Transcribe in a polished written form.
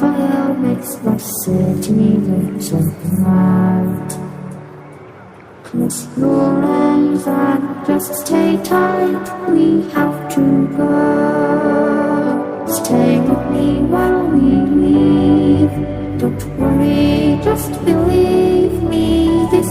fire makes the city look so bright. Close your eyes and just stay tight. We have to go. Stay with me while we leave. Don't worry, just believe me. This